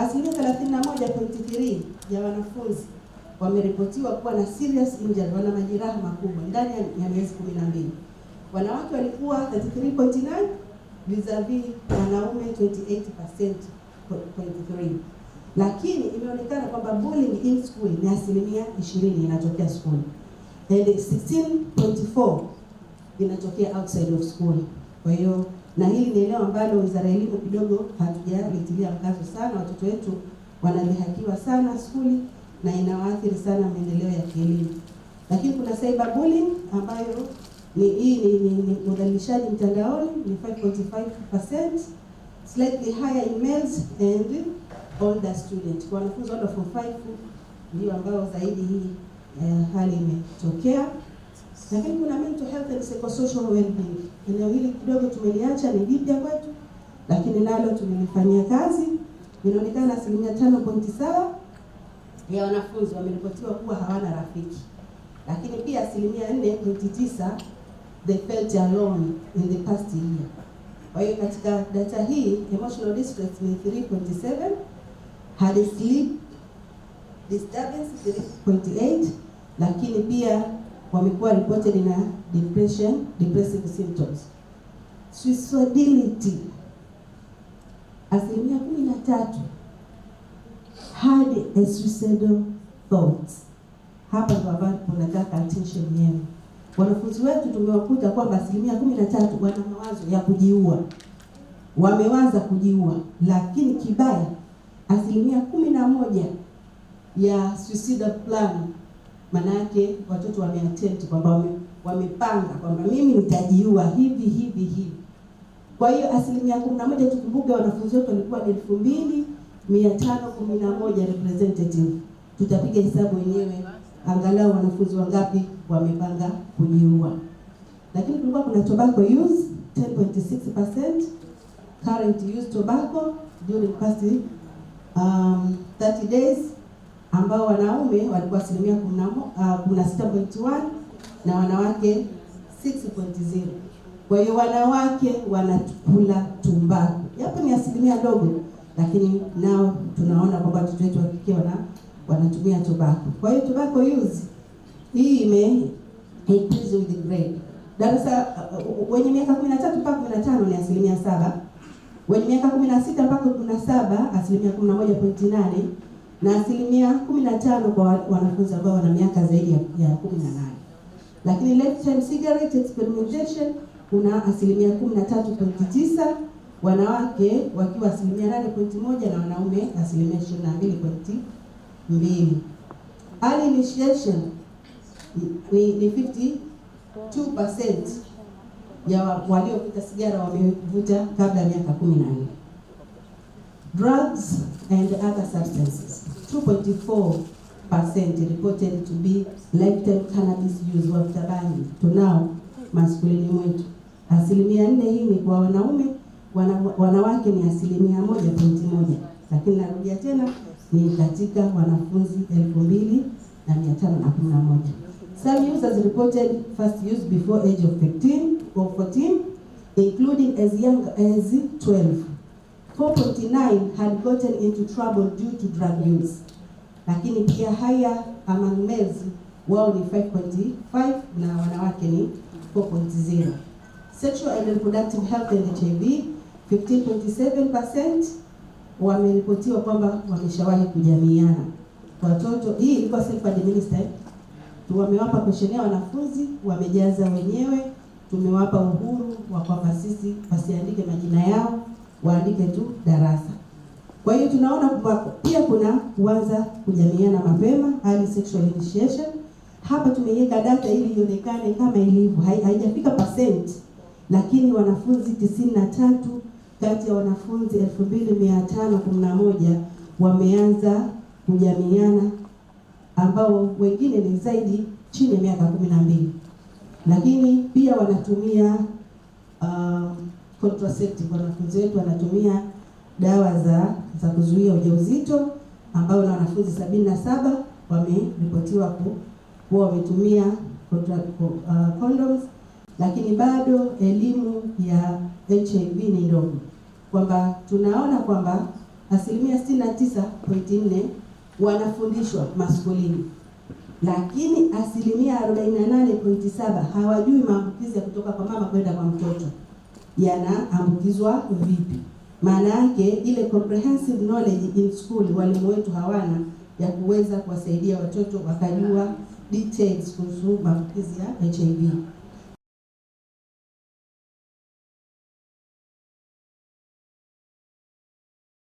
31.3 ya wanafunzi wameripotiwa kuwa na serious injury, wana majeraha makubwa ndani ya miezi 12. Wanawake walikuwa 33.9 vis-a-vis wanaume 28.3. Lakini imeonekana kwamba bullying in school ni 20% inatokea school and 16.4 inatokea outside of school. Kwa hiyo na hili ni eneo ambalo Wizara ya Elimu kidogo hatujalitilia mkazo sana. Watoto wetu wanadhihakiwa sana shule na inawaathiri sana maendeleo ya kielimu. Lakini kuna cyberbullying ambayo ni udhalilishaji mtandaoni, ni 5.5%, slightly higher in males and older students. Kwa wanafunzi wa form 5 ndio ambao zaidi hii hali imetokea. Lakini kuna mental health and psychosocial well-being. Eneo hili kidogo tumeliacha, ni jipya kwetu, lakini nalo tumelifanyia kazi. Inaonekana 5.7 ya wanafunzi wameripotiwa kuwa hawana rafiki. Lakini pia 4.9 they felt alone in the past year. Kwa hiyo katika data hii emotional distress ni 3.7, had a sleep disturbance 3.8, lakini pia wamekuwa reported na depressive symptoms. Suicidality 13% had a suicidal thoughts. Hapa ndo ambapo nataka attention yenu. Wanafunzi wetu tumewakuta kwamba 13% wana mawazo ya kujiua, wamewaza kujiua. Lakini kibaya 11% ya suicidal plan, manake watoto wameattempt kwamba wamepanga kwamba mimi nitajiua hivi. Kwa hiyo 11%, tukumbuke wanafunzi wetu walikuwa 2511 representative. Tutapiga hesabu wenyewe angalau wanafunzi wangapi wamepanga kujiua. Lakini kulikuwa kuna tobacco use 10.6%, current use tobacco during past 30 days, ambao wanaume walikuwa 16.1 na wanawake 6.0. Kwa hiyo wanawake wanakula tumbaku. Yapo ni asilimia ndogo, lakini nao tunaona kwamba watoto wetu wa kike wanatumia tobacco. Kwa hiyo tobacco use hii increase with the grade. Darasa wenye miaka 13 mpaka 15 ni 7%. Wenye miaka 16 mpaka 17 11.8, na 15% kwa wanafunzi ambao wana miaka zaidi ya 18. Lakini lifetime cigarette experimentation kuna 13.9, wanawake wakiwa 8.1 na wanaume 22.2. Early initiation ni 52% ya waliovuta sigara wamevuta kabla ya miaka 14. Drugs and other substances 2.4% reported to be lifetime cannabis use of bangi tunao maskulini mwetu. 4% hii ni kwa wanaume, wanawake ni 1.1. Lakini narudia tena ni katika wanafunzi 2511. Some users reported first use before age of 15 or 14, including as young as 12. 4.9 had gotten into trouble due to drug use. Lakini pia higher among males, wao ni 5.5 na wanawake ni 4.0. Sexual and reproductive health and HIV 15.7% wameripotiwa kwamba wameshawahi kujamiana. Watoto hii ilikuwa self administered. Wamewapa questionnaire wanafunzi, wamejaza wenyewe, tumewapa uhuru wa kwamba sisi wasiandike majina yao, waandike tu darasa. Kwa hiyo tunaona pia kuna kuanza kujamiana mapema, early sexual initiation. Hapa tumeiweka data ili ionekane kama ilivyo, haijafika percent, lakini wanafunzi 93 kati ya wanafunzi 2511 wameanza kujamiana, ambao wengine ni zaidi chini ya miaka 12. Lakini pia wanatumia contraceptive. Wanafunzi wetu wanatumia dawa za kuzuia ujauzito, ambao na wanafunzi 77 wameripotiwa kuwa wametumia condoms. Lakini bado elimu ya HIV ni ndogo, kwamba tunaona kwamba asilimia 69.4 wanafundishwa maskulini, lakini asilimia 48.7 hawajui maambukizi ya kutoka kwa mama kwenda kwa mtoto yanaambukizwa vipi. Maana yake ile comprehensive knowledge in school walimu wetu hawana ya kuweza kuwasaidia watoto wakajua details kuhusu maambukizi ya HIV.